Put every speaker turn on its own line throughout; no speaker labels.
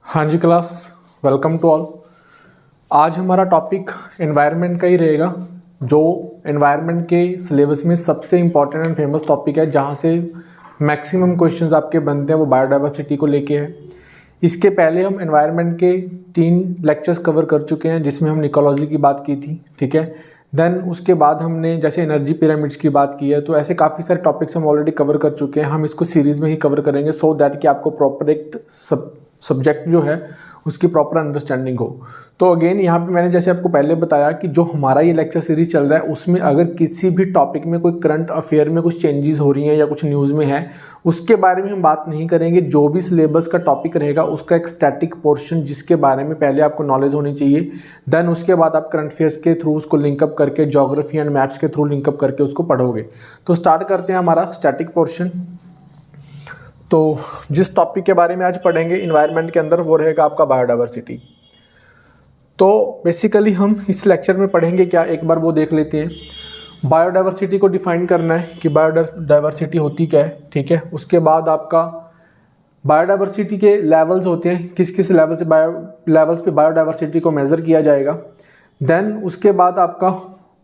हाँ जी class, welcome to all. आज हमारा टॉपिक एनवायरनमेंट का ही रहेगा, जो एनवायरनमेंट के सिलेबस में सबसे इम्पॉर्टेंट एंड फेमस टॉपिक है, जहाँ से मैक्सिमम क्वेश्चंस आपके बनते हैं वो बायोडाइवर्सिटी को लेके है। इसके पहले हम एनवायरनमेंट के 3 लेक्चर्स कवर कर चुके हैं, जिसमें हम इकोलॉजी की बात की थी, ठीक है। देन उसके बाद हमने जैसे एनर्जी पिरामिड्स की बात की है, तो ऐसे काफ़ी सारे टॉपिक्स हम ऑलरेडी कवर कर चुके हैं। हम इसको सीरीज़ में ही कवर करेंगे सो दैट कि आपको प्रॉपर एक सब्जेक्ट जो है उसकी प्रॉपर अंडरस्टैंडिंग हो। तो अगेन यहाँ पे मैंने जैसे आपको पहले बताया कि जो हमारा ये लेक्चर सीरीज चल रहा है उसमें अगर किसी भी टॉपिक में कोई करंट अफेयर में कुछ चेंजेस हो रही हैं या कुछ न्यूज़ में है, उसके बारे में हम बात नहीं करेंगे। जो भी सिलेबस का टॉपिक रहेगा उसका एक स्टैटिक पोर्शन जिसके बारे में पहले आपको नॉलेज होनी चाहिए, देन उसके बाद आप करंट अफेयर्स के थ्रू उसको लिंकअप करके, ज्योग्राफी एंड मैप्स के थ्रू लिंकअप करके उसको पढ़ोगे। तो स्टार्ट करते हैं हमारा स्टैटिक पोर्शन। तो जिस टॉपिक के बारे में आज पढ़ेंगे इन्वायरमेंट के अंदर, वो रहेगा आपका बायोडाइवर्सिटी। तो बेसिकली हम इस लेक्चर में पढ़ेंगे क्या, एक बार वो देख लेते हैं। बायोडाइवर्सिटी को डिफाइन करना है कि बायोडाइवर्सिटी होती क्या है, ठीक है। उसके बाद आपका बायोडाइवर्सिटी के लेवल्स होते हैं, किस किस लेवल्स पे बायोडाइवर्सिटी को मेज़र किया जाएगा। देन उसके बाद आपका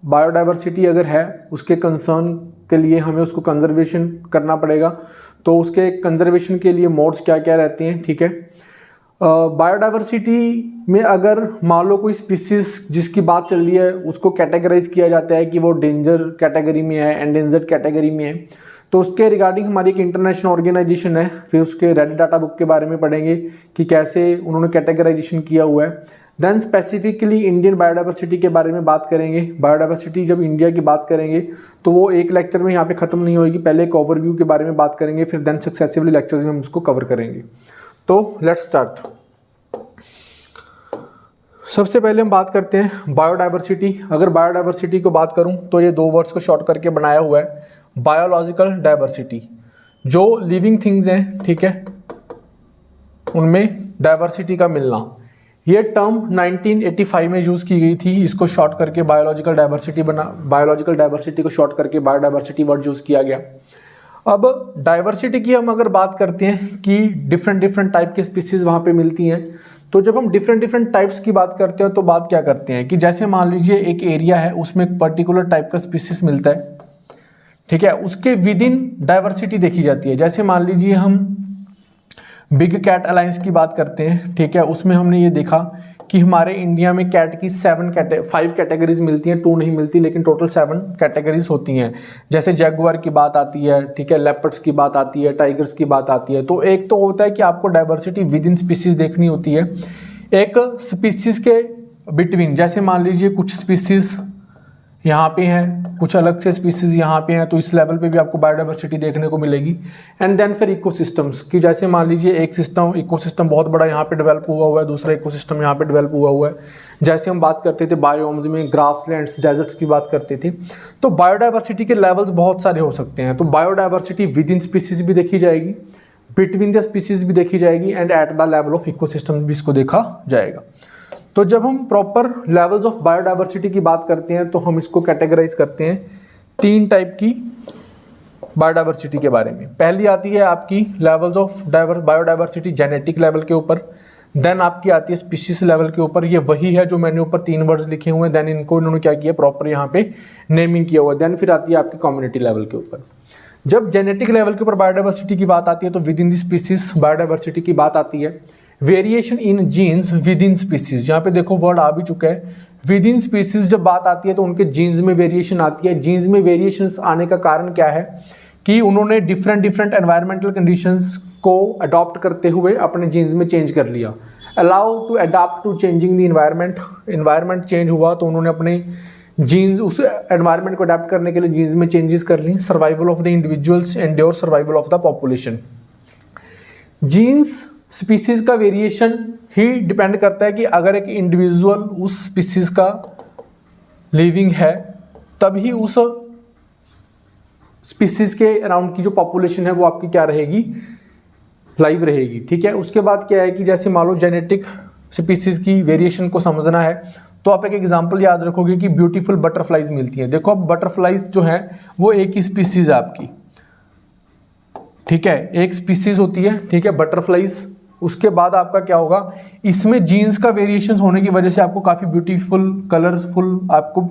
बायोडाइवर्सिटी अगर है उसके कंसर्न के लिए हमें उसको कंजर्वेशन करना पड़ेगा, तो उसके कंजर्वेशन के लिए मोड्स क्या क्या रहते हैं, ठीक है। बायोडाइवर्सिटी में अगर मान लो कोई स्पीसीज जिसकी बात चल रही है उसको कैटेगराइज किया जाता है कि वो डेंजर कैटेगरी में है, एंडेंजर्ड कैटेगरी में है, तो उसके रिगार्डिंग हमारी एक इंटरनेशनल ऑर्गेनाइजेशन है। फिर उसके रेड डाटा बुक के बारे में पढ़ेंगे कि कैसे उन्होंने कैटेगराइजेशन किया हुआ है। देन स्पेसिफिकली इंडियन बायोडाइवर्सिटी के बारे में बात करेंगे। बायोडाइवर्सिटी जब इंडिया की बात करेंगे तो वो एक लेक्चर में यहाँ पे ख़त्म नहीं होगी, पहले एक ओवरव्यू के बारे में बात करेंगे, फिर देन सक्सेसिवली लेक्चर्स में हम उसको कवर करेंगे। तो लेट्स स्टार्ट। सबसे पहले हम बात करते हैं बायोडाइवर्सिटी। अगर बायोडाइवर्सिटी को बात करूँ तो ये 2 वर्ड्स को शॉर्ट करके बनाया हुआ है, बायोलॉजिकल डाइवर्सिटी। जो लिविंग थिंग्स हैं, ठीक है, उनमें डाइवर्सिटी का मिलना। ये टर्म 1985 में यूज़ की गई थी, इसको शॉर्ट करके बायोलॉजिकल डाइवर्सिटी को शॉर्ट करके बायोडाइवर्सिटी वर्ड यूज़ किया गया। अब डाइवर्सिटी की हम अगर बात करते हैं कि डिफरेंट टाइप के स्पीसीज वहाँ पे मिलती हैं, तो जब हम डिफरेंट टाइप्स की बात करते हैं तो बात क्या करते हैं कि जैसे मान लीजिए एक एरिया है, उसमें एक पर्टिकुलर टाइप का स्पीसीज मिलता है, ठीक है, उसके विद इन डाइवर्सिटी देखी जाती है। जैसे मान लीजिए हम बिग कैट अलायंस की बात करते हैं, ठीक है, उसमें हमने ये देखा कि हमारे इंडिया में कैट की 5 कैटेगरीज मिलती हैं, 2 नहीं मिलती, लेकिन टोटल 7 कैटेगरीज होती हैं। जैसे जैगुआर की बात आती है, ठीक है, लेपर्ड्स की बात आती है, टाइगर्स की बात आती है। तो एक तो होता है कि आपको डाइवर्सिटी विद इन स्पीसीज देखनी होती है, एक स्पीसीज के बिटवीन। जैसे मान लीजिए कुछ स्पीसीज यहाँ पे हैं, कुछ अलग से स्पीसीज यहाँ पे हैं, तो इस लेवल पे भी आपको बायोडाइवर्सिटी देखने को मिलेगी। एंड देन फिर इकोसिस्टम्स की, जैसे मान लीजिए एक इकोसिस्टम बहुत बड़ा यहाँ पे डेवलप हुआ है, दूसरा इकोसिस्टम यहाँ पे डेवलप हुआ है। जैसे हम बात करते थे बायोम्स में, ग्रासलैंड्स, डेजर्ट्स की बात करते थे, तो बायोडाइवर्सिटी के लेवल्स बहुत सारे हो सकते हैं। तो बायोडाइवर्सिटी विद इन स्पीसीज भी देखी जाएगी, बिटवीन द स्पीसीज भी देखी जाएगी, and at the level of ecosystem भी इसको देखा जाएगा। तो जब हम प्रॉपर लेवल्स ऑफ बायोडाइवर्सिटी की बात करते हैं तो हम इसको कैटेगराइज करते हैं 3 टाइप की बायोडाइवर्सिटी के बारे में। पहली आती है आपकी levels of biodiversity genetic level के ऊपर, देन आपकी आती है स्पीशीज लेवल के ऊपर। ये वही है जो मैंने ऊपर 3 वर्ड्स लिखे हुए हैं, देन इनको इन्होंने क्या किया, प्रॉपर यहाँ पे नेमिंग किया हुआ है। देन फिर आती है आपकी कम्युनिटी लेवल के ऊपर। जब जेनेटिक लेवल के ऊपर बायोडाइवर्सिटी की बात आती है तो within the species biodiversity की बात आती है। Variation in genes within species, यहाँ पे देखो वर्ड आ भी चुका है। विद इन स्पीसीज जब बात आती है तो उनके जीन्स में वेरिएशन आती है। जीन्स में वेरिएशंस आने का कारण क्या है कि उन्होंने डिफरेंट एनवायरमेंटल कंडीशंस को अडॉप्ट करते हुए अपने जीन्स में चेंज कर लिया। Allow to adopt to changing the environment change हुआ तो उन्होंने अपने जीन्स उस एनवायरमेंट को अडॉप्ट करने के लिए जीन्स में चेंजेस कर ली। Survival of the individuals endure survival of the population. Genes species का वेरिएशन ही डिपेंड करता है कि अगर एक इंडिविजुअल उस स्पीसीज का लिविंग है तभी उस स्पीसीज के अराउंड की जो पॉपुलेशन है वो आपकी क्या रहेगी, लाइव रहेगी, ठीक है। उसके बाद क्या है कि जैसे मान लो जेनेटिक स्पीसीज की वेरिएशन को समझना है तो आप एक एग्जांपल याद रखोगे कि ब्यूटीफुल बटरफ्लाइज मिलती हैं। देखो अब बटरफ्लाइज जो है वो एक ही स्पीसीज है आपकी, ठीक है, एक स्पीसीज होती है, ठीक है, बटरफ्लाइज उसके बाद आपका क्या होगा, इसमें जीन्स का वेरिएशन होने की वजह से आपको काफ़ी ब्यूटीफुल कलरफुल आपको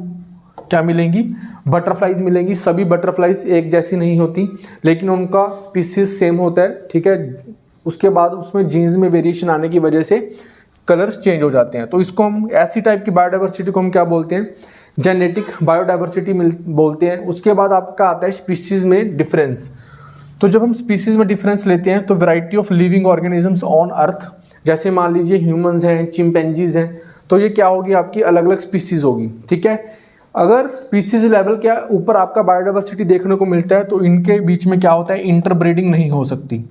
क्या मिलेंगी, बटरफ्लाइज मिलेंगी। सभी बटरफ्लाइज एक जैसी नहीं होती, लेकिन उनका स्पीसीज सेम होता है, ठीक है। उसके बाद उसमें जीन्स में वेरिएशन आने की वजह से कलर्स चेंज हो जाते हैं। तो इसको हम ऐसी टाइप की बायोडाइवर्सिटी को हम क्या बोलते हैं, जेनेटिक बायोडाइवर्सिटी बोलते हैं। उसके बाद आपका आता है स्पीसीज में डिफरेंस। तो जब हम स्पीसीज में डिफरेंस लेते हैं तो variety of living organisms on earth, जैसे मान लीजिए ह्यूमंस हैं, चिंपैंजीज हैं, तो ये क्या होगी, आपकी अलग अलग स्पीसीज होगी, ठीक है। अगर स्पीसीज लेवल के ऊपर आपका बायोडाइवर्सिटी देखने को मिलता है तो इनके बीच में क्या होता है, इंटरब्रीडिंग नहीं हो सकती,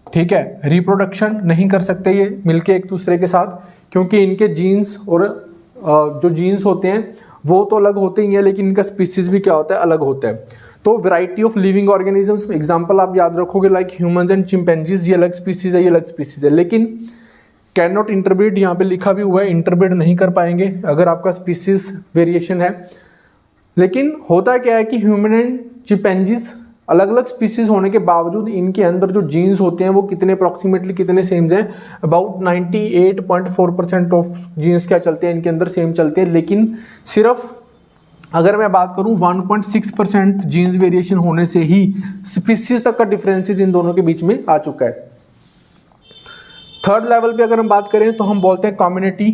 ठीक है। रिप्रोडक्शन नहीं कर सकते ये मिलके एक दूसरे के साथ, क्योंकि इनके जीन्स और जो जीन्स होते हैं वो तो अलग होते ही हैं, लेकिन इनका स्पीसीज भी क्या होता है, अलग होता है। तो variety of living organisms, example आप याद रखोगे लाइक ह्यूमंस एंड चिंपैंजीज, ये अलग स्पीसीज है, ये अलग स्पीसीज है, लेकिन कैन नॉट इंटरब्रीड, यहाँ पे लिखा भी हुआ है, इंटरब्रीड नहीं कर पाएंगे अगर आपका स्पीसीज वेरिएशन है। लेकिन होता क्या है कि ह्यूमन एंड चिंपैंजीज अलग अलग स्पीसीज होने के बावजूद इनके अंदर जो जीन्स होते हैं वो कितने अप्रॉक्सीमेटली कितने सेम हैं, अबाउट 98.4% ऑफ जीन्स क्या चलते हैं इनके अंदर, सेम चलते हैं। लेकिन सिर्फ अगर मैं बात करूं 1.6% जीन्स वेरिएशन होने से ही स्पीसीज तक का डिफरेंसेस इन दोनों के बीच में आ चुका है। थर्ड लेवल पे अगर हम बात करें तो हम बोलते हैं कम्युनिटी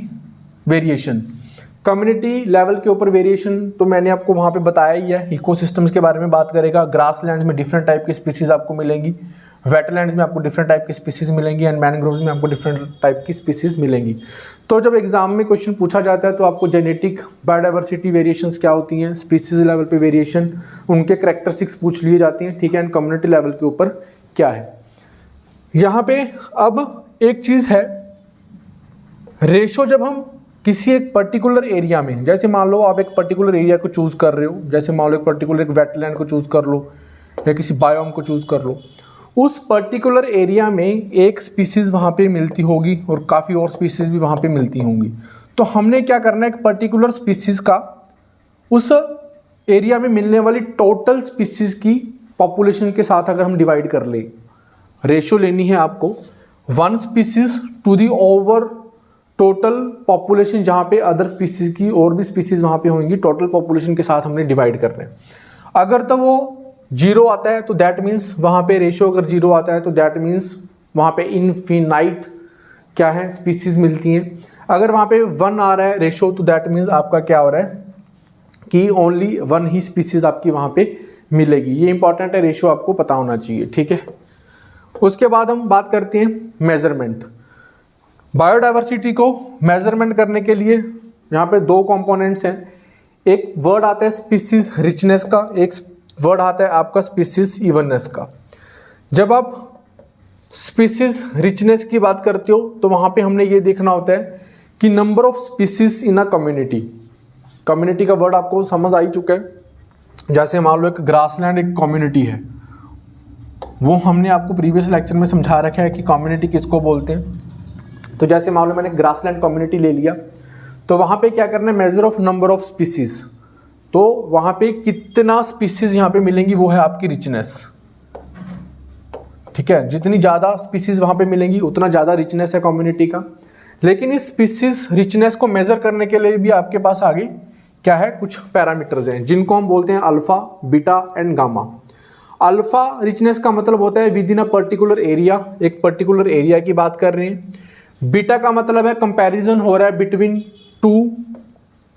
वेरिएशन। कम्युनिटी लेवल के ऊपर वेरिएशन तो मैंने आपको वहाँ पे बताया ही है, इकोसिस्टम्स के बारे में बात करेगा। ग्रासलैंड में डिफरेंट टाइप की स्पीसीज आपको मिलेंगी, वेटलैंड्स में आपको डिफरेंट टाइप की स्पीसीज मिलेंगी, एंड मैनग्रोव्स में आपको डिफरेंट टाइप की स्पीसीज मिलेंगी। तो जब एग्जाम में क्वेश्चन पूछा जाता है तो आपको जेनेटिक बायोडाइवर्सिटी वेरिएशंस क्या होती हैं, स्पीसीज लेवल पे वेरिएशन, उनके कैरेक्टरिस्टिक्स पूछ लिए जाती हैं, ठीक है। एंड कम्युनिटी लेवल के ऊपर क्या है। यहाँ पे अब एक चीज़ है, रेशो जब हम किसी एक पर्टिकुलर एरिया में, जैसे मान लो आप एक पर्टिकुलर एरिया को चूज़ कर रहे हो, जैसे मान लो एक पर्टिकुलर एक वेटलैंड को चूज़ कर लो या किसी बायोम को चूज़ कर लो, उस पर्टिकुलर एरिया में एक स्पीसीज वहाँ पे मिलती होगी और काफ़ी और स्पीसीज भी वहाँ पे मिलती होंगी। तो हमने क्या करना है, एक पर्टिकुलर स्पीसीज का उस एरिया में मिलने वाली टोटल स्पीसीज की पॉपुलेशन के साथ अगर हम डिवाइड कर ले, रेशियो लेनी है आपको 1 species to the over total population, जहाँ पे अदर स्पीसीज की और भी स्पीसीज वहाँ पे होंगी, टोटल पॉपुलेशन के साथ हमने डिवाइड करना है। अगर तो वो 0 आता है तो दैट मीन्स वहाँ पे रेशियो अगर 0 आता है तो दैट मीन्स वहाँ पे इनफिनाइट क्या है, स्पीसीज मिलती हैं। अगर वहाँ पे 1 आ रहा है रेशियो तो दैट मीन्स आपका क्या हो रहा है कि ओनली 1 ही स्पीसीज आपकी वहाँ पे मिलेगी। ये इंपॉर्टेंट है, रेशियो आपको पता होना चाहिए, ठीक है। उसके बाद हम बात करते हैं मेजरमेंट। बायोडाइवर्सिटी को मेजरमेंट करने के लिए यहाँ पे 2 कंपोनेंट्स हैं। एक वर्ड आता है स्पीसीज रिचनेस का, एक वर्ड आता है आपका स्पीसीज इवननेस का। जब आप स्पीसीज रिचनेस की बात करते हो तो वहाँ पे हमने ये देखना होता है कि number of species in a community. Community का वर्ड आपको समझ आ ही चुका है। जैसे मान लो एक ग्रासलैंड एक कम्युनिटी है, वो हमने आपको प्रीवियस लेक्चर में समझा रखा है कि कम्युनिटी किसको बोलते हैं। तो जैसे मान लो मैंने ग्रासलैंड कम्युनिटी ले लिया, तो वहाँ पे क्या करना है, measure of number of species. तो वहाँ पे कितना स्पीसीज यहाँ पे मिलेंगी वो है आपकी रिचनेस, ठीक है। जितनी ज़्यादा स्पीसीज वहाँ पे मिलेंगी उतना ज़्यादा रिचनेस है कम्युनिटी का। लेकिन इस स्पीसीज रिचनेस को मेजर करने के लिए भी आपके पास आगे क्या है, कुछ पैरामीटर्स हैं जिनको हम बोलते हैं alpha, beta and gamma. Alpha richness का मतलब होता है with in a particular area, एक पर्टिकुलर एरिया की बात कर रहे हैं। बीटा का मतलब है कंपैरिजन हो रहा है बिटवीन 2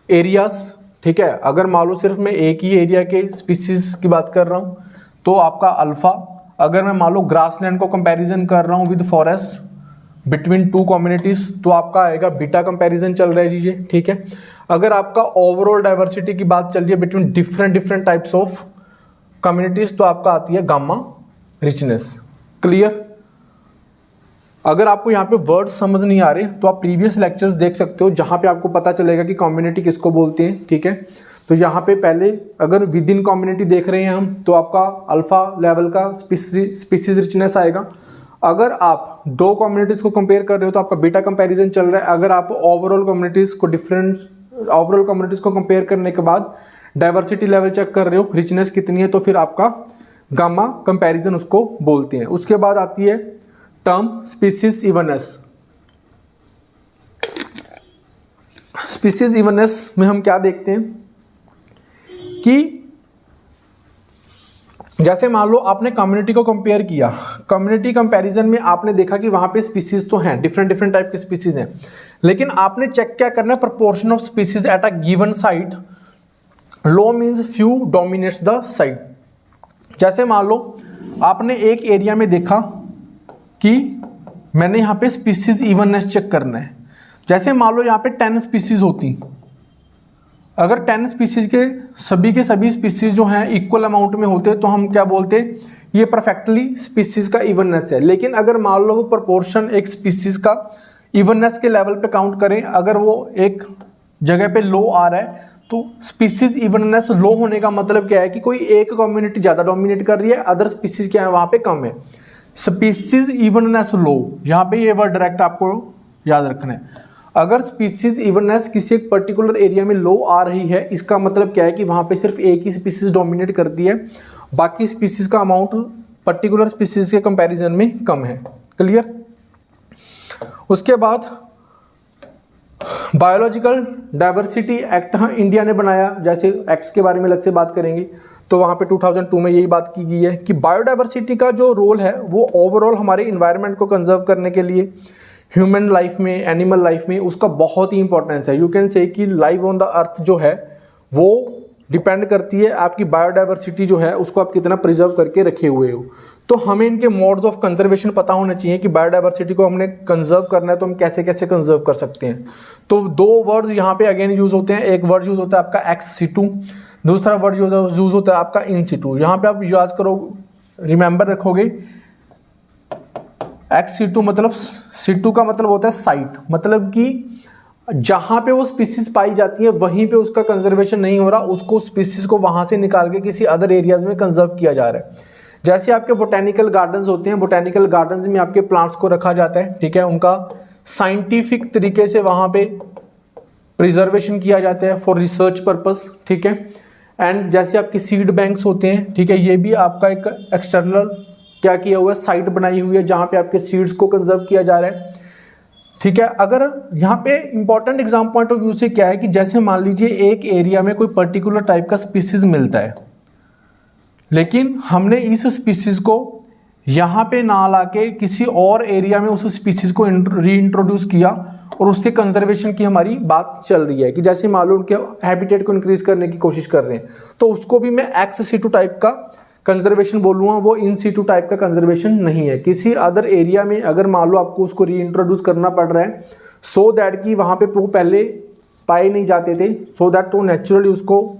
एरियाज, ठीक है। अगर मान लो सिर्फ मैं एक ही एरिया के स्पीसीज की बात कर रहा हूँ तो आपका अल्फा। अगर मैं मान लो ग्रासलैंड को कंपैरिजन कर रहा हूँ विद फॉरेस्ट बिटवीन 2 कम्युनिटीज तो आपका आएगा बीटा कंपैरिजन चल रहा है जी, ठीक है। अगर आपका ओवरऑल डाइवर्सिटी की बात चल रही है between different types of communities तो आपका आती है गामा रिचनेस। क्लियर। अगर आपको यहाँ पे वर्ड्स समझ नहीं आ रहे तो आप प्रीवियस लेक्चर्स देख सकते हो, जहाँ पे आपको पता चलेगा कि कम्युनिटी किसको बोलते हैं, ठीक है। तो यहाँ पे पहले अगर विद इन कम्युनिटी देख रहे हैं हम तो आपका अल्फा लेवल का स्पीसीज रिचनेस आएगा। अगर आप 2 कम्युनिटीज को कंपेयर कर रहे हो तो आपका बीटा कंपैरिजन चल रहा है। अगर आप ओवरऑल कम्युनिटीज को कंपेयर करने के बाद डाइवर्सिटी लेवल चेक कर रहे हो, रिचनेस कितनी है, तो फिर आपका गामा कंपैरिजन उसको बोलते हैं। उसके बाद आती है term species evenness. Species evenness में हम क्या देखते हैं कि जैसे मान लो आपने कम्युनिटी को कंपेयर किया, कम्युनिटी कंपैरिजन में आपने देखा कि वहां पे स्पीसीज तो हैं, डिफरेंट डिफरेंट टाइप के स्पीसीज हैं, लेकिन आपने चेक क्या करना है, proportion of species at a given site. Low means few dominates the site. जैसे मान लो आपने एक एरिया में देखा कि मैंने यहाँ पे स्पीसीज इवननेस चेक करना है। जैसे मान लो यहाँ पे 10 स्पीसीज होती, अगर 10 स्पीसीज के सभी स्पीसीज जो हैं इक्वल अमाउंट में होते तो हम क्या बोलते, ये परफेक्टली स्पीसीज का इवननेस है। लेकिन अगर मान लो वो प्रोपोर्शन एक स्पीसीज का इवननेस के लेवल पे काउंट करें, अगर वो एक जगह पे लो आ रहा है तो स्पीसीज इवननेस लो होने का मतलब क्या है कि कोई एक कम्युनिटी ज़्यादा डोमिनेट कर रही है, अदर स्पीसीज क्या है वहाँ पे कम है। स्पीसीज इवननेस लो, यहाँ पे ये वर्ड डायरेक्ट आपको याद रखना है। अगर स्पीसीज इवननेस किसी एक पर्टिकुलर एरिया में लो आ रही है, इसका मतलब क्या है कि वहाँ पे सिर्फ एक ही स्पीसीज डोमिनेट करती है, बाकी स्पीसीज का अमाउंट पर्टिकुलर स्पीसीज के कंपैरिजन में कम है। क्लियर। उसके बाद बायोलॉजिकल डाइवर्सिटी एक्ट इंडिया ने बनाया, जैसे एक्ट्स के बारे में अलग से बात करेंगे, तो वहाँ पे 2002 में यही बात की गई है कि बायोडाइवर्सिटी का जो रोल है वो ओवरऑल हमारे इन्वायरमेंट को कंजर्व करने के लिए, ह्यूमन लाइफ में, एनिमल लाइफ में उसका बहुत ही इंपॉर्टेंस है। यू कैन से कि लाइफ ऑन द अर्थ जो है वो डिपेंड करती है आपकी बायोडाइवर्सिटी जो है उसको आप कितना प्रिजर्व करके रखे हुए हो। तो हमें इनके मोड्स ऑफ कंजर्वेशन पता होना चाहिए कि बायोडाइवर्सिटी को हमने कंजर्व करना है तो हम कैसे कैसे कंजर्व कर सकते हैं। तो दो वर्ड्स यहाँ पे अगेन यूज होते हैं, एक वर्ड यूज होता है आपका एक्स सिटू, दूसरा वर्ड यूज होता है आपका इन सिटू। यहाँ पे आप याद करो, रिमेंबर रखोगे, एक्स सिटू मतलब, सिटू का मतलब होता है साइट, मतलब कि जहां पे वो स्पीसीज पाई जाती है वहीं पे उसका कंजर्वेशन नहीं हो रहा, उसको स्पीसीज को वहां से निकाल के किसी अदर एरियाज में कंजर्व किया जा रहा है। जैसे आपके बोटेनिकल गार्डन्स होते हैं, बोटेनिकल गार्डन्स में आपके प्लांट्स को रखा जाता है, ठीक है, उनका साइंटिफिक तरीके से वहां पे प्रिजर्वेशन किया जाता है फॉर रिसर्च पर्पस, ठीक है। एंड जैसे आपके सीड बैंक्स होते हैं, ठीक है, ये भी आपका एक एक्सटर्नल क्या किया हुआ है, साइट बनाई हुई है जहां पे आपके सीड्स को कंजर्व किया जा रहा है, ठीक है। अगर यहाँ पे important exam point of view से क्या है कि जैसे मान लीजिए एक एरिया में कोई पर्टिकुलर टाइप का स्पीसीज मिलता है, लेकिन हमने इस स्पीसीज को यहाँ पे ना लाके किसी और एरिया में उस स्पीसीज को रीइंट्रोड्यूस किया और उसके कंजर्वेशन की हमारी बात चल रही है कि जैसे मान लो उनके हैबिटेट को इंक्रीज करने की कोशिश कर रहे हैं, तो उसको भी मैं एक्स सिटू टाइप का कंजर्वेशन बोलूँगा, वो इन सिटू टाइप का कंजर्वेशन नहीं है। किसी अदर एरिया में अगर मान लो आपको उसको रीइंट्रोड्यूस करना पड़ रहा है सो दैट कि वहाँ पे वो पहले पाए नहीं जाते थे, सो दैट तो नेचुरली उसको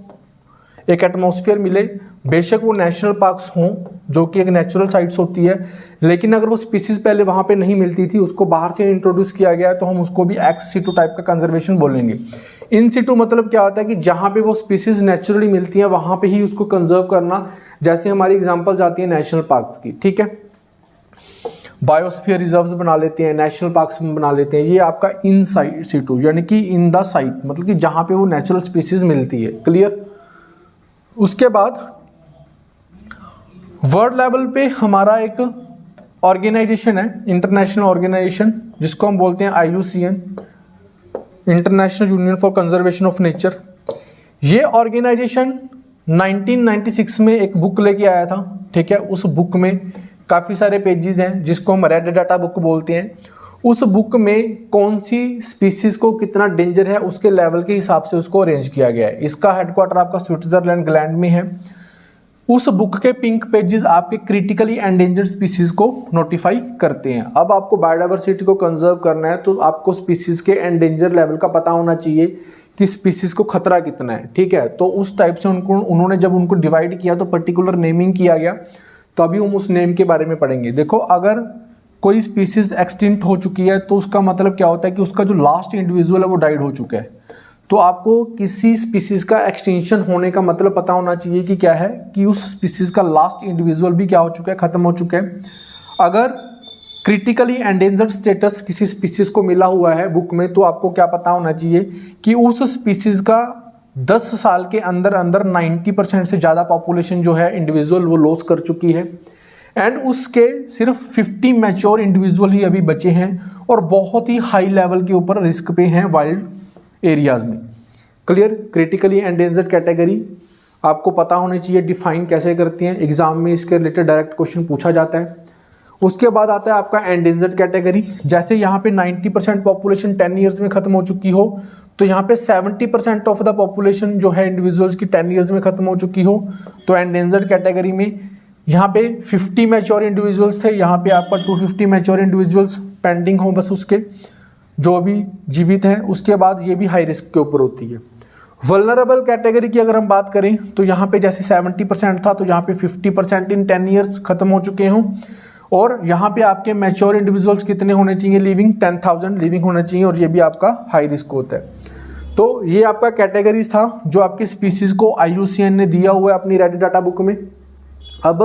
एक एटमॉस्फेयर मिले, बेशक वो नेशनल पार्क्स हों जो कि एक नेचुरल साइट्स होती है, लेकिन अगर वो स्पीसीज पहले वहाँ पे नहीं मिलती थी, उसको बाहर से इंट्रोड्यूस किया गया है, तो हम उसको भी एक्स सिटू टाइप का कंजर्वेशन बोलेंगे। इन सिटू मतलब क्या होता है कि जहाँ पे वो स्पीसीज नेचुरली मिलती हैं वहाँ पे ही उसको कंजर्व करना, जैसे हमारी एग्जांपल्स आती है नेशनल पार्क्स की, ठीक है, बायोस्फीयर रिजर्व्स बना लेते हैं, नेशनल पार्क्स बना लेते हैं, ये आपका इन सिटू यानी कि इन द साइट, मतलब कि जहाँ पे वो नेचुरल स्पीसीज मिलती है। क्लियर। उसके बाद वर्ल्ड लेवल पे हमारा एक ऑर्गेनाइजेशन है, इंटरनेशनल ऑर्गेनाइजेशन, जिसको हम बोलते हैं IUCN, international union for conservation of nature. ये ऑर्गेनाइजेशन 1996 में एक बुक लेके आया था, ठीक है। उस बुक में काफ़ी सारे पेजेस हैं जिसको हम रेड डाटा बुक बोलते हैं। उस बुक में कौन सी स्पीसीज को कितना डेंजर है उसके लेवल के हिसाब से उसको अरेंज किया गया है। इसका हेडक्वार्टर आपका स्विट्जरलैंड ग्लैंड में है। उस बुक के पिंक पेजेस आपके क्रिटिकली एंडेंजर्ड स्पीसीज को नोटिफाई करते हैं। अब आपको बायोडाइवर्सिटी को कंजर्व करना है तो आपको स्पीसीज के एंडेंजर लेवल का पता होना चाहिए कि स्पीसीज को खतरा कितना है, ठीक है। तो उस टाइप से उन्होंने जब उनको डिवाइड किया तो पर्टिकुलर नेमिंग किया गया, तो अभी हम उस नेम के बारे में पढ़ेंगे। देखो, अगर कोई स्पीसीज एक्सटिंक्ट हो चुकी है तो उसका मतलब क्या होता है कि उसका जो लास्ट इंडिविजुअल है वो डाइड हो चुका है। तो आपको किसी स्पीसीज का एक्सटिंक्शन होने का मतलब पता होना चाहिए कि क्या है, कि उस स्पीसीज का लास्ट इंडिविजुअल भी क्या हो चुका है, खत्म हो चुका है। अगर क्रिटिकली एंडेंजर्ड स्टेटस किसी स्पीसीज को मिला हुआ है बुक में, तो आपको क्या पता होना चाहिए कि उस स्पीसीज का 10 साल के अंदर अंदर 90% से ज़्यादा पॉपुलेशन जो है इंडिविजुअल वो लॉस कर चुकी है। एंड उसके सिर्फ 50 मैच्योर इंडिविजुअल ही अभी बचे हैं और बहुत ही हाई लेवल के ऊपर रिस्क पे हैं वाइल्ड एरियाज में। क्लियर। क्रिटिकली एंडेंजर्ड कैटेगरी आपको पता होनी चाहिए डिफाइन कैसे करती हैं, एग्जाम में इसके रिलेटेड डायरेक्ट क्वेश्चन पूछा जाता है। उसके बाद आता है आपका एंडेंजर्ड कैटेगरी। जैसे यहाँ पे 90% पॉपुलेशन 10 ईयर्स में खत्म हो चुकी हो, तो यहाँ पे 70% ऑफ द पॉपुलेशन जो है इंडिविजुअल्स की 10 ईयर्स में खत्म हो चुकी हो, तो एंडेंजर्ड कैटेगरी में यहाँ पे 50 मैच्योर इंडिविजुअल्स थे, यहाँ पे आपका 250 मैच्योर इंडिविजुअल्स पेंडिंग हो बस उसके जो अभी जीवित हैं। उसके बाद ये भी हाई रिस्क के ऊपर होती है। वल्नरेबल कैटेगरी की अगर हम बात करें तो यहाँ पे जैसे 70% था, तो यहाँ पे 50% इन 10 ईयर्स खत्म हो चुके हों। और यहाँ पे आपके मैच्योर इंडिविजुअल्स कितने होने चाहिए लिविंग, 10,000 लिविंग होना चाहिए, और ये भी आपका हाई रिस्क होता है। तो ये आपका कैटेगरीज था जो आपकी स्पीसीज को IUCN ने दिया हुआ है अपनी रेडी डाटा बुक में। अब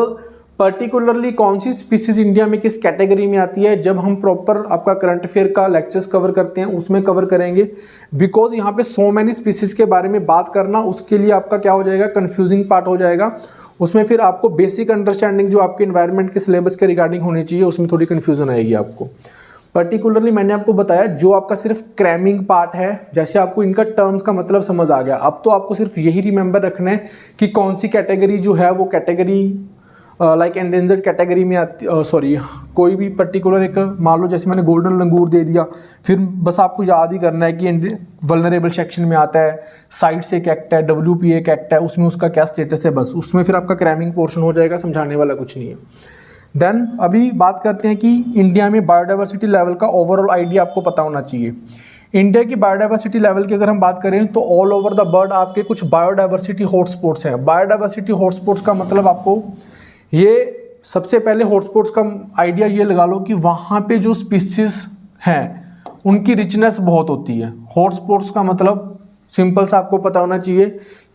पर्टिकुलरली कौन सी स्पीसीज इंडिया में किस कैटेगरी में आती है, जब हम प्रॉपर आपका करंट अफेयर का लेक्चर्स कवर करते हैं उसमें कवर करेंगे, बिकॉज यहाँ पे सो मैनी स्पीसीज के बारे में बात करना उसके लिए आपका क्या हो जाएगा, कंफ्यूजिंग पार्ट हो जाएगा। उसमें फिर आपको बेसिक अंडरस्टैंडिंग जो आपके एनवायरनमेंट के सिलेबस के रिगार्डिंग होनी चाहिए उसमें थोड़ी कन्फ्यूजन आएगी आपको। पर्टिकुलरली मैंने आपको बताया जो आपका सिर्फ क्रैमिंग पार्ट है, जैसे आपको इनका टर्म्स का मतलब समझ आ गया, अब तो आपको सिर्फ यही रिमेंबर रखना है कि कौन सी कैटेगरी जो है वो कैटेगरी लाइक एंडेंजर्ड कैटेगरी में आती, सॉरी कोई भी पर्टिकुलर एक मान लो जैसे मैंने गोल्डन लंगूर दे दिया, फिर बस आपको याद ही करना है कि वल्नरेबल सेक्शन में आता है, साइट से एक एक्ट है, WPA एक एक्ट है, उसमें उसका क्या स्टेटस है, बस उसमें फिर आपका क्रैमिंग पोर्शन हो जाएगा, समझाने वाला कुछ नहीं है। देन अभी बात करते हैं कि इंडिया में बायोडाइवर्सिटी लेवल का ओवरऑल आइडिया आपको पता होना चाहिए। इंडिया की बायोडाइवर्सिटी लेवल की अगर हम बात करें तो ऑल ओवर द वर्ल्ड आपके कुछ बायोडाइवर्सिटी हॉटस्पॉट्स हैं। बायोडाइवर्सिटी हॉटस्पॉट्स का मतलब आपको ये सबसे पहले हॉटस्पॉट्स का आइडिया ये लगा लो कि वहाँ पे जो स्पीसीज हैं उनकी रिचनेस बहुत होती है। हॉटस्पॉट्स का मतलब सिंपल सा आपको पता होना चाहिए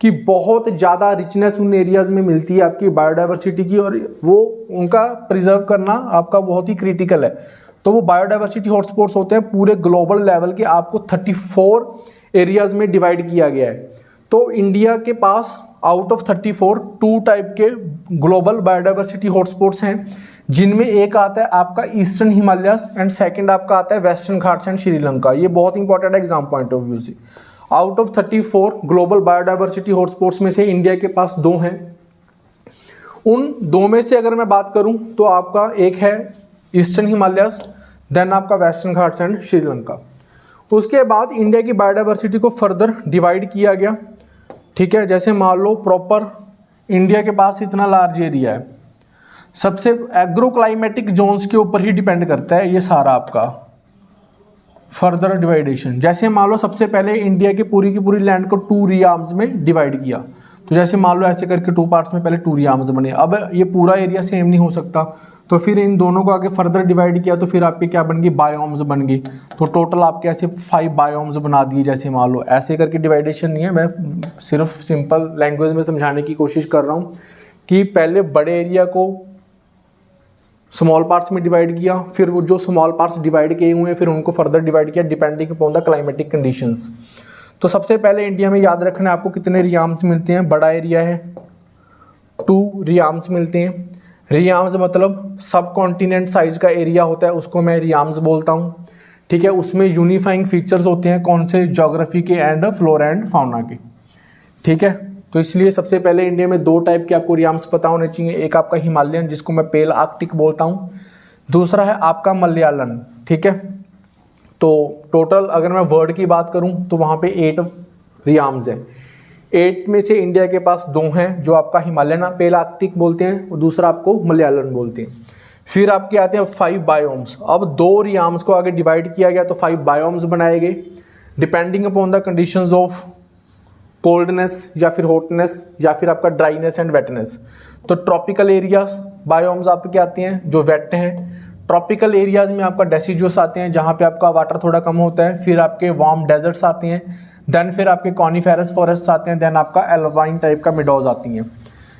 कि बहुत ज़्यादा रिचनेस उन एरियाज़ में मिलती है आपकी बायोडाइवर्सिटी की, और वो उनका प्रिजर्व करना आपका बहुत ही क्रिटिकल है। तो वो बायोडाइवर्सिटी हॉटस्पॉट्स होते हैं पूरे ग्लोबल लेवल के, आपको 34 एरियाज़ में डिवाइड किया गया है। तो इंडिया के पास आउट ऑफ 34 2 टाइप के ग्लोबल बायोडाइवर्सिटी हॉटस्पॉट्स हैं, जिनमें एक आता है आपका ईस्टर्न हिमालयस एंड सेकंड आपका आता है वेस्टर्न घाट्स एंड श्रीलंका। ये बहुत इंपॉर्टेंट है एग्जाम पॉइंट ऑफ व्यू से। Out of 34 global biodiversity hotspots में से इंडिया के पास 2 हैं। उन 2 में से अगर मैं बात करूं तो आपका एक है ईस्टर्न हिमालयस, देन आपका वेस्टर्न घाट्स एंड श्रीलंका। उसके बाद इंडिया की बायोडाइवर्सिटी को फर्दर डिवाइड किया गया, ठीक है। जैसे मान लो प्रॉपर इंडिया के पास इतना लार्ज एरिया है, सबसे एग्रो क्लाइमेटिक जोन्स के ऊपर ही डिपेंड करता है ये सारा आपका फर्दर डिवाइडेशन। जैसे मान लो सबसे पहले इंडिया की पूरी लैंड को 2 रियाम्स में डिवाइड किया, तो जैसे मान लो ऐसे करके 2 पार्ट्स में पहले 2 रियाम्स बने। अब ये पूरा एरिया सेम नहीं हो सकता, तो फिर इन दोनों को आगे फर्दर डिवाइड किया तो फिर आपके क्या बन गई, बायोम्स बन गई। तो टोटल आपके ऐसे 5 बायोम्स बना दिए। जैसे मान लो ऐसे करके डिवाइडेशन नहीं है, मैं सिर्फ सिंपल लैंग्वेज में समझाने की कोशिश कर रहा हूँ कि पहले बड़े एरिया को स्मॉल पार्ट्स में डिवाइड किया, फिर वो जो स्मॉल पार्ट्स डिवाइड किए हुए हैं फिर उनको फर्दर डिवाइड किया depending upon the climatic conditions. तो सबसे पहले इंडिया में याद रखना है आपको कितने रियाम्स मिलते हैं। बड़ा एरिया है 2 रियाम्स मिलते हैं। रियाम्स मतलब सब कॉन्टिनेंट साइज का एरिया होता है, उसको मैं रियाम्स बोलता हूँ, ठीक है। उसमें यूनिफाइंग फीचर्स होते हैं कौन से, ज्योग्राफी के एंड फ्लोरा एंड फाउना के, ठीक है। तो इसलिए सबसे पहले इंडिया में 2 टाइप के आपको रियाम्स पता होने चाहिए। एक आपका हिमालयन जिसको मैं पेल आर्कटिक बोलता हूँ, दूसरा है आपका मलयालन, ठीक है। तो टोटल अगर मैं वर्ल्ड की बात करूं तो वहाँ पे 8 रियाम्स हैं। 8 में से इंडिया के पास 2 हैं जो आपका हिमालयन पेल आर्कटिक बोलते हैं और दूसरा आपको मलयालन बोलते हैं। फिर आपके आते हैं 5 बायोम्स। अब 2 रियाम्स को आगे डिवाइड किया गया तो 5 बायोम्स बनाए गए depending upon the conditions of coldness या फिर हॉटनेस या फिर आपका ड्राइनेस एंड वेटनेस। तो ट्रॉपिकल एरियाज बायोम्स आपके आते हैं जो वेट हैं। ट्रॉपिकल एरियाज में आपका डेसिडुअस आते हैं जहाँ पे आपका वाटर थोड़ा कम होता है। फिर आपके वार्म डेजर्ट्स आते हैं, देन फिर आपके कॉनिफेरस फॉरेस्ट आते हैं, देन आपका एल्पाइन टाइप का मिडोज आती हैं।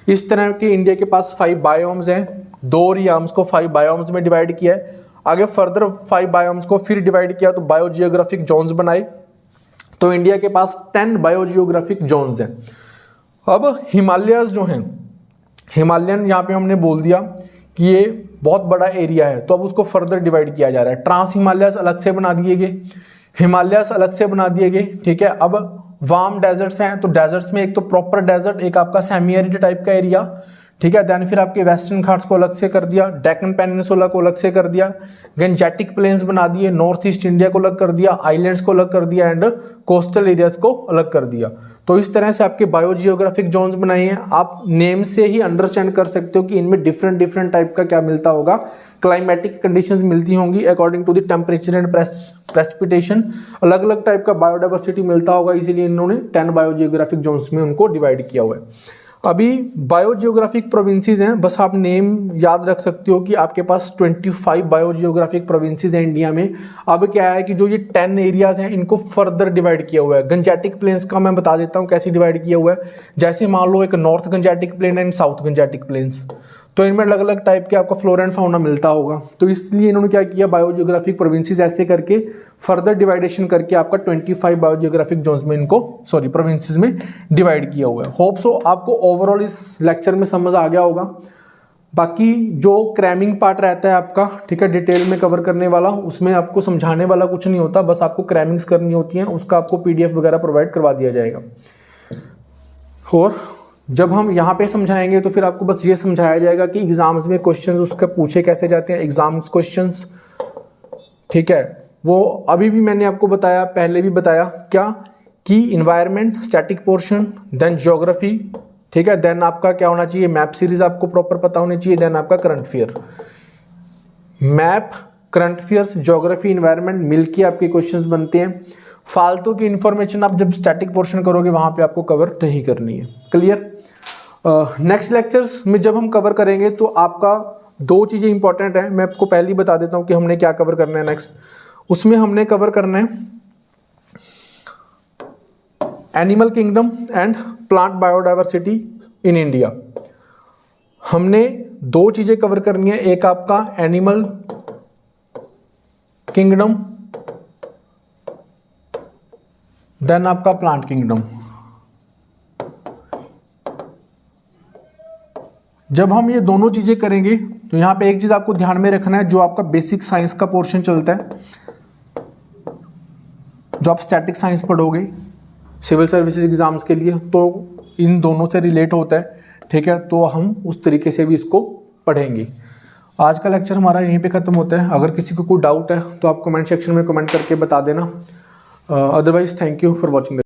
इस तरह के इंडिया के पास 5 बायोम्स हैं। 2 रियाम्स को 5 बायोम्स में डिवाइड किया है। आगे फर्दर 5 बायोम्स को फिर डिवाइड किया तो बायोजियोग्राफिक जोन्स बनाए। तो इंडिया के पास 10 बायोजियोग्राफिक जोन्स हैं। अब हिमालयस जो हैं, हिमालयन यहाँ पे हमने बोल दिया कि ये बहुत बड़ा एरिया है, तो अब उसको फर्दर डिवाइड किया जा रहा है। ट्रांस हिमालयस अलग से बना दिए गए, हिमालयस अलग से बना दिए गए, ठीक है। अब वार्म डेजर्ट्स हैं, तो डेजर्ट्स में एक तो प्रॉपर डेजर्ट, एक आपका सेमी एरिड टाइप का एरिया, ठीक है। देन फिर आपके वेस्टर्न घाट्स को अलग से कर दिया, डेक्कन पेनिनसुला को अलग से कर दिया, गंजेटिक प्लेन्स बना दिए, नॉर्थ ईस्ट इंडिया को अलग कर दिया, आइलैंड्स को अलग कर दिया एंड कोस्टल एरियाज को अलग कर दिया। तो इस तरह से आपके बायोजियोग्राफिक जोन्स बनाए हैं। आप नेम से ही अंडरस्टैंड कर सकते हो कि इनमें डिफरेंट डिफरेंट टाइप का क्या मिलता होगा, क्लाइमेटिक कंडीशंस मिलती होंगी according to the temperature and precipitation, अलग अलग टाइप का बायोडाइवर्सिटी मिलता होगा, इसीलिए इन्होंने 10 बायोजियोग्राफिक जोन्स में उनको डिवाइड किया हुआ है। अभी बायोजियोग्राफिक प्रोविंसेस हैं, बस आप नेम याद रख सकते हो कि आपके पास 25 बायोजियोग्राफिक प्रोविंसेस हैं इंडिया में। अब क्या है कि जो ये 10 एरियाज हैं इनको फर्दर डिवाइड किया हुआ है। गंजेटिक प्लेन्स का मैं बता देता हूँ कैसे डिवाइड किया हुआ है। जैसे मान लो एक north Gangetic plain and south Gangetic plains, तो इनमें अलग अलग टाइप के आपका फ्लोरा एंड फाउना मिलता होगा, तो इसलिए इन्होंने क्या किया, बायोजियोग्राफिक प्रोविंसेस ऐसे करके फर्दर डिवाइडेशन करके आपका 25 बायोजियोग्राफिक जोन्स में इनको प्रोविंसेस में डिवाइड किया हुआ है। होप सो आपको ओवरऑल इस लेक्चर में समझ आ गया होगा। बाकी जो क्रैमिंग पार्ट रहता है आपका, ठीक है, डिटेल में कवर करने वाला, उसमें आपको समझाने वाला कुछ नहीं होता, बस आपको क्रैमिंग्स करनी होती हैं, उसका आपको PDF वगैरह प्रोवाइड करवा दिया जाएगा। और जब हम यहाँ पे समझाएंगे तो फिर आपको बस ये समझाया जाएगा कि एग्जाम्स में क्वेश्चंस उसके पूछे कैसे जाते हैं, एग्जाम्स क्वेश्चंस, ठीक है। वो अभी भी मैंने आपको बताया, पहले भी बताया क्या, कि environment, static portion, then geography, ठीक है, देन आपका क्या होना चाहिए, मैप सीरीज आपको प्रॉपर पता होनी चाहिए, देन आपका current affair. Map, current affairs, geography, environment मिलके आपके क्वेश्चंस बनते हैं। फालतू की इन्फॉर्मेशन आप जब स्टैटिक पोर्शन करोगे वहां पे आपको कवर नहीं करनी है। क्लियर? नेक्स्ट लेक्चर्स में जब हम कवर करेंगे तो आपका 2 चीज़ें इंपॉर्टेंट हैं, मैं आपको पहले ही बता देता हूं कि हमने क्या कवर करना है नेक्स्ट। उसमें हमने कवर करना है animal kingdom and plant biodiversity in India. हमने 2 चीज़ें कवर करनी है, एक आपका एनिमल किंगडम, देन आपका प्लांट किंगडम। जब हम ये दोनों चीजें करेंगे तो यहां पे एक चीज आपको ध्यान में रखना है, जो आपका बेसिक साइंस का पोर्शन चलता है, जो आप स्टैटिक साइंस पढ़ोगे सिविल सर्विसेज एग्जाम्स के लिए, तो इन दोनों से रिलेट होता है, ठीक है। तो हम उस तरीके से भी इसको पढ़ेंगे। आज का लेक्चर हमारा यहीं पे खत्म होता है। अगर किसी को कोई डाउट है तो आप कमेंट सेक्शन में कमेंट करके बता देना। Otherwise thank you for watching.